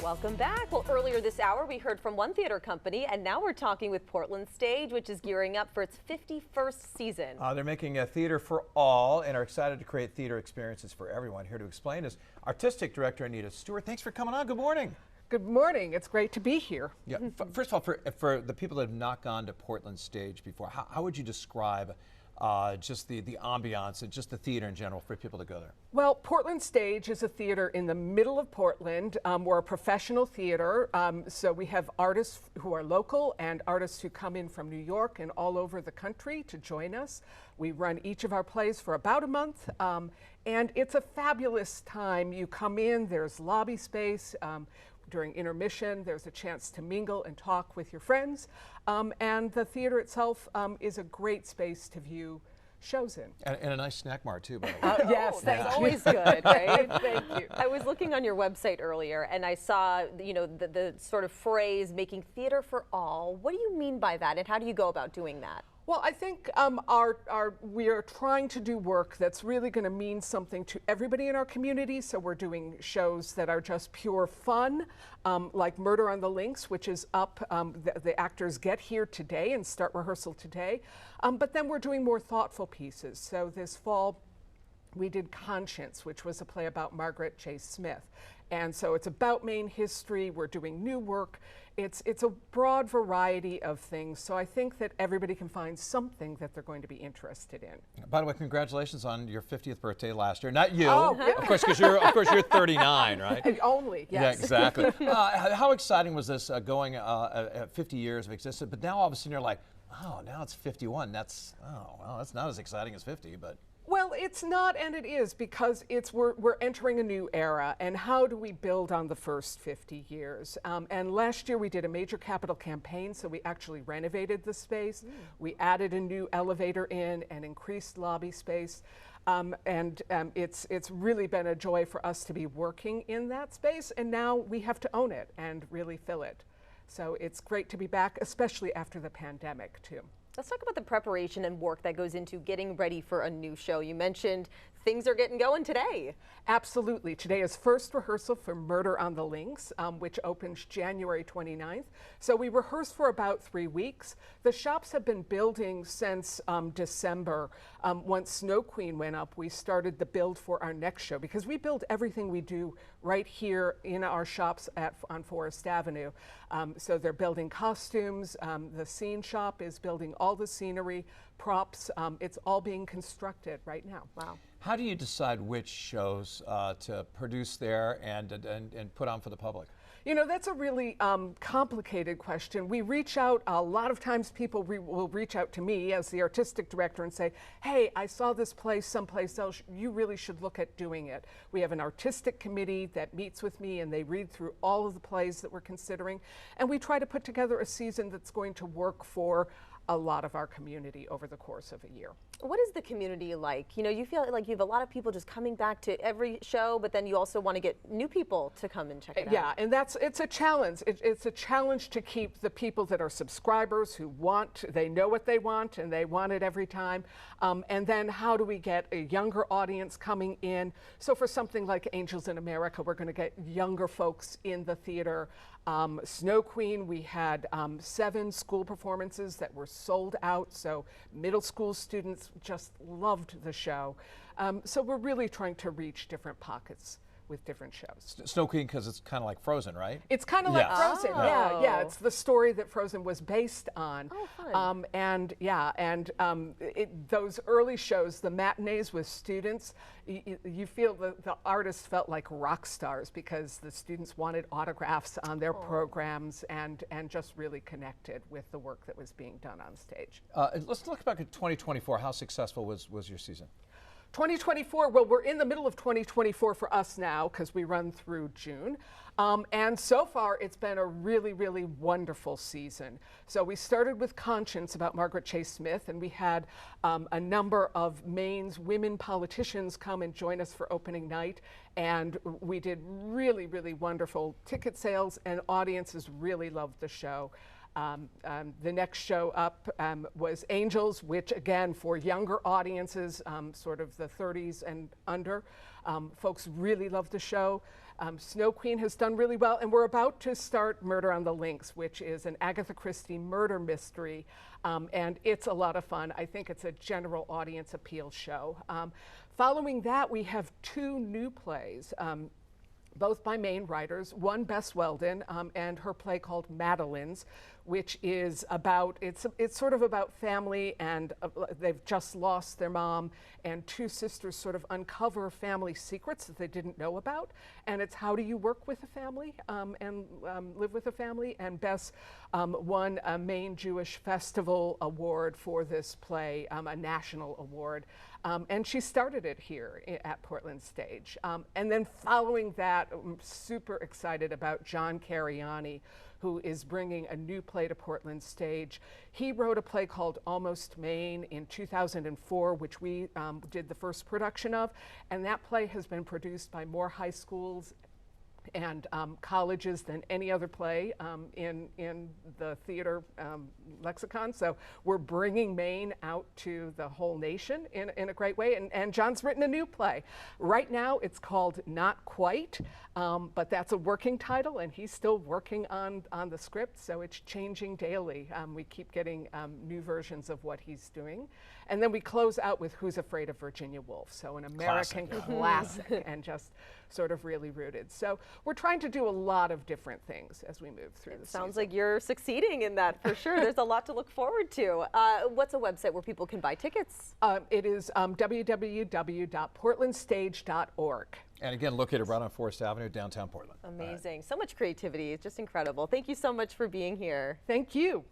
Welcome back. Well, earlier this hour, we heard from one theater company, and now we're talking with Portland Stage, which is gearing up for its 51st season. They're making a theater for all and are excited to create theater experiences for everyone. Here to explain is Artistic Director Anita Stewart. Thanks for coming on. Good morning. Good morning. It's great to be here. Yeah. First of all, for the people that have not gone to Portland Stage before, how would you describe just the ambiance and just the theater in general for people to go there? Well, Portland Stage is a theater in the middle of Portland. We're a professional theater, so we have artists who are local and artists who come in from New York and all over the country to join us. We run each of our plays for about a month, and it's a fabulous time. You come in, there's lobby space. During intermission, there's a chance to mingle and talk with your friends, and the theater itself is a great space to view shows in. And a nice snack bar too, by the way. Yes, that's always good, right? Thank you. I was looking on your website earlier, and I saw, the sort of phrase "making theater for all." What do you mean by that, and how do you go about doing that? Well, I think we are trying to do work that's really going to mean something to everybody in our community. So we're doing shows that are just pure fun, like Murder on the Links, which is up. The actors get here today and start rehearsal today. But then we're doing more thoughtful pieces. So this fall, we did Conscience, which was a play about Margaret Chase Smith. And so it's about Maine history. We're doing new work. It's a broad variety of things. So I think that everybody can find something that they're going to be interested in. By the way, congratulations on your 50th birthday last year. Not you, Oh, yeah. of course, because you're 39, right? Only, yes. Yeah, exactly. How exciting was this going at 50 years of existence? But now all of a sudden you're like, oh, now it's 51. That's not as exciting as 50, but. Well, it's not, and it is, because we're entering a new era, and how do we build on the first 50 years? And last year we did a major capital campaign, so we actually renovated the space. We added a new elevator in and increased lobby space. It's really been a joy for us to be working in that space, and now we have to own it and really fill it. So it's great to be back, especially after the pandemic, too. Let's talk about the preparation and work that goes into getting ready for a new show. You mentioned things are getting going today. Absolutely. Today is first rehearsal for Murder on the Links, which opens January 29th. So we rehearsed for about 3 weeks. The shops have been building since December. Once Snow Queen went up, we started the build for our next show, because we build everything we do right here in our shops on Forest Avenue. So they're building costumes. The scene shop is building all the scenery, props. It's all being constructed right now. Wow. How do you decide which shows to produce there and put on for the public? You know, that's a really complicated question. We reach out, a lot of times people will reach out to me as the artistic director and say, hey, I saw this play someplace else, you really should look at doing it. We have an artistic committee that meets with me, and they read through all of the plays that we're considering, and we try to put together a season that's going to work for a lot of our community over the course of a year. What is the community like? You know, you feel like you have a lot of people just coming back to every show, but then you also want to get new people to come and check it out. Yeah, and it's a challenge. It's a challenge to keep the people that are subscribers who they know what they want and they want it every time. And then how do we get a younger audience coming in? So for something like Angels in America, we're going to get younger folks in the theater. Snow Queen, we had 7 school performances that were sold out, so middle school students just loved the show. So we're really trying to reach different pockets with different shows. Snow Queen, because it's kind of like Frozen, right? It's kind of like Yes. Frozen, Oh. yeah. It's the story that Frozen was based on. Oh, fun. Those early shows, the matinees with students, you feel the artists felt like rock stars, because the students wanted autographs on their programs and just really connected with the work that was being done on stage. Let's look back at 2024. How successful was your season? 2024, well, we're in the middle of 2024 for us now, because we run through June. And so far, it's been a really, really wonderful season. So we started with Conscience about Margaret Chase Smith, and we had a number of Maine's women politicians come and join us for opening night. And we did really, really wonderful ticket sales, and audiences really loved the show. The next show up was Angels, which again for younger audiences, sort of the 30s and under. Folks really love the show. Snow Queen has done really well, and we're about to start Murder on the Links, which is an Agatha Christie murder mystery, and it's a lot of fun. I think it's a general audience appeal show. Following that, we have 2 new plays. Both by Maine writers, one Bess Weldon, and her play called Madeline's, which is about, it's sort of about family, and they've just lost their mom, and 2 sisters sort of uncover family secrets that they didn't know about, and it's how do you work with a family and live with a family, and Bess won a Maine Jewish Festival Award for this play, a national award. And she started it here at Portland Stage. And then following that, I'm super excited about John Cariani, who is bringing a new play to Portland Stage. He wrote a play called Almost Maine in 2004, which we did the first production of. And that play has been produced by more high schools and colleges than any other play in the theater lexicon. So we're bringing Maine out to the whole nation in a great way. And John's written a new play. Right now it's called Not Quite, but that's a working title, and he's still working on the script, so it's changing daily. We keep getting new versions of what he's doing. And then we close out with Who's Afraid of Virginia Woolf, so an American classic and just sort of really rooted. So we're trying to do a lot of different things as we move through the Sounds season. like you're succeeding in that for sure. There's a lot to look forward to. What's a website where people can buy tickets? It is www.portlandstage.org. And again, located right on Forest Avenue, downtown Portland. Amazing. So much creativity. It's just incredible. Thank you so much for being here. Thank you.